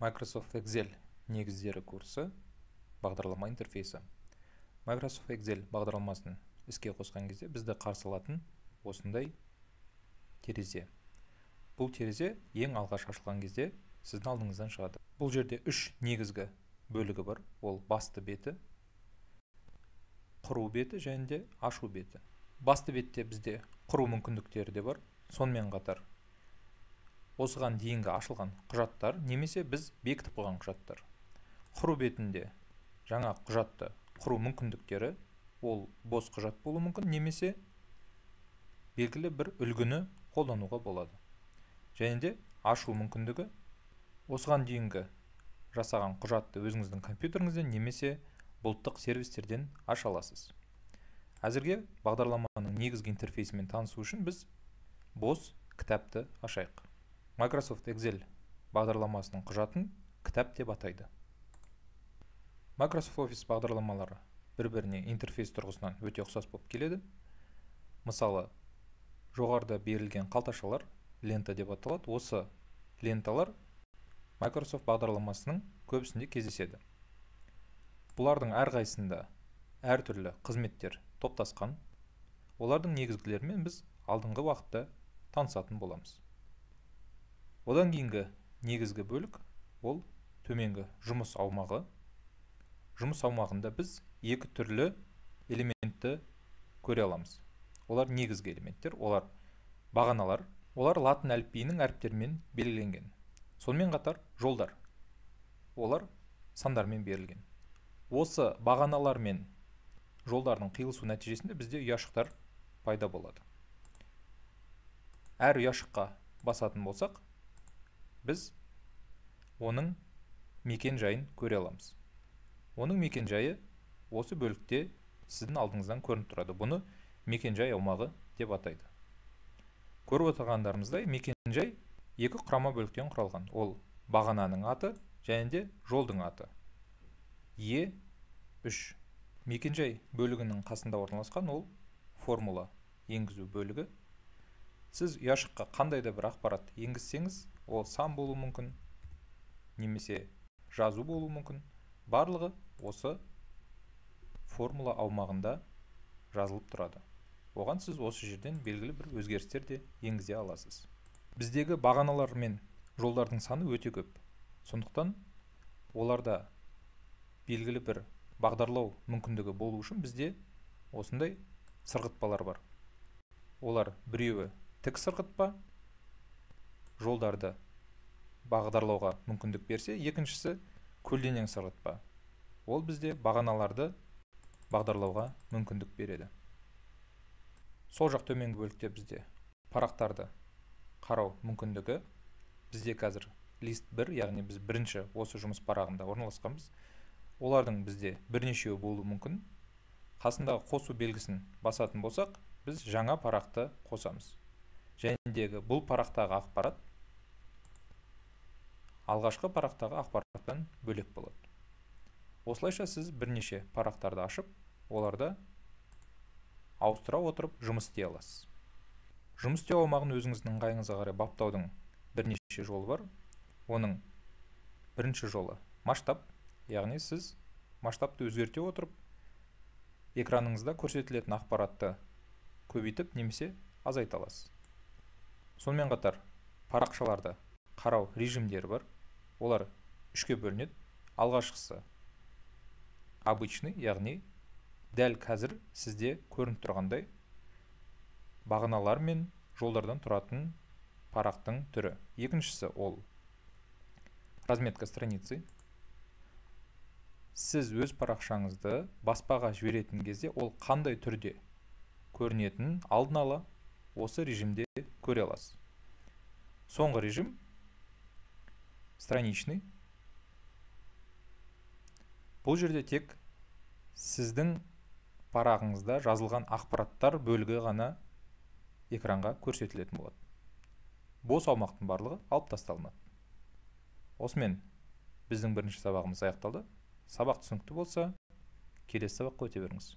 Microsoft Excel негіздері курсы бағдарлама интерфейсі. Microsoft Excel бағдарламасын іске қосқан кезде бізді қарсы алатын осындай терезе. Бұл терезе ең алғаш ашылған кезде сіздің алдыңыздан шығады. Бұл жерде үш негізгі бөлігі бар. Ол басты беті, құру беті және де ашу беті. Басты бетте бізде құру мүмкіндіктері де бар. Сонымен қатар осыған дейінгі ашылған құжаттар немесе біз бекітіп қойған құжаттар. Құру бетінде жаңа құжатты құру мүмкіндіктері ол бос құжат болуы мүмкін, немесе белгілі бір үлгіні қолдануға болады. Және де ашу мүмкіндігі осыған дейінгі жасаған құжатты өзіңіздің компьютеріңізден немесе бұлттық сервистерден аша аласыз. Әзірге бағдарламаның негізгі интерфейсімен танысу үшін біз бос кітапты ашайық. Microsoft Excel бағдарламасының құжатын кітап деп атайды. Microsoft Office бағдарламалары бір-біріне интерфейс тұрғысынан өте ұқсас болып келеді. Мысалы, жоғарыда берілген қалташалар лента деп аталады. Осы ленталар Microsoft бағдарламасының көбісінде кездеседі. Бұлардың әрқайсында әртүрлі қызметтер топтасқан. Олардың негізгілерімен біз алдыңғы уақытта танысатын боламыз. Одан кейінгі негізгі бөлік ол төменгі жұмыс аумағы. Жұмыс аумағында біз екі түрлі элементті көре аламыз. Олар негізгі элементтер, олар бағаналар. Олар латын әліпбиінің әріптерімен белгіленген. Сонымен қатар жолдар. Олар сандармен берілген. Осы бағаналар мен жолдардың қиылысу нәтижесінде бізде ұяшықтар пайда болады. Әр ұяшыққа басатын болсақ, біз оның мекен жайын көре аламыз. Оның мекен жайы осы бөлікте сіздің алдыңыздан көрініп тұрады. Бұны мекен жай аумағы деп атайды. Көріп отырғандарымыздай мекен жай екі құрама бөліктен құралған. Ол бағананың аты және де жолдың аты. Е3. Мекен жай бөлігінің қасында орналасқан ол формула енгізу бөлігі. Сіз ұяшыққа қандай да бір ақпарат енгізсеңіз, ол сан болуы мүмкін, немесе жазу болуы мүмкін. Барлығы осы формула аумағында жазылып тұрады. Оған сіз осы жерден белгілі бір өзгерістер де енгізе аласыз. Біздегі бағаналар мен жолдардың саны өте көп. Сондықтан оларда белгілі бір бағдарлау мүмкіндігі болу үшін бізде осындай сырғытпалар бар. Олар біреуі тік сырғытпа, жолдарды бағдарлауға мүмкіндік берсе, екіншісі көлденең сырғытпа. Ол бізде бағаналарды бағдарлауға мүмкіндік береді. Сол жақ төменгі бөлікте бізде парақтарды қарау мүмкіндігі. Бізде қазір лист 1, яғни біз бірінші осы жұмыс парағында орналасқанбыз. Олардың бізде бірнешеуі болуы мүмкін. Қасындағы қосу белгісін басатын болсақ, біз жаңа парақты қосамыз. Жәнедегі бұл парақтағы ақпарат алғашқы парақтағы ақпараттан бөлек болады. Осылайша сіз бірнеше парақтарды ашып, оларды ауыстыра отырып жұмыс істей аласыз. Жұмыс істеу аумағын өзіңіздің ыңғайыңызға қарай баптаудың бірнеше жолы бар. Оның бірінші жолы масштаб, яғни сіз масштабты өзгерте отырып, экраныңызда көрсетілетін ақпаратты көбейтіп немесе азайта аласыз. Сонымен қатар парақшаларды қарау режимдері бар. Олар үшке бөлінеді. Алғашқысы обычный, яғни дәл қазір сізде көрініп тұрғандай бағаналар мен жолдардан тұратын парақтың түрі. Екіншісі ол разметка страницы. Сіз өз парақшаңызды баспаға жіберетін кезде ол қандай түрде көрінетінін алдын ала осы режимде көре аласыз. Соңғы режим страничный. Бұл жерде тек сіздің парағыңызда жазылған ақпараттар бөлігі ғана экранға көрсетілетін болады. Бос аумақтың барлығы алып тасталынады. Осымен біздің бірінші сабағымыз аяқталды. Сабақ түсінікті болса, келесі сабаққа өте беріңіз.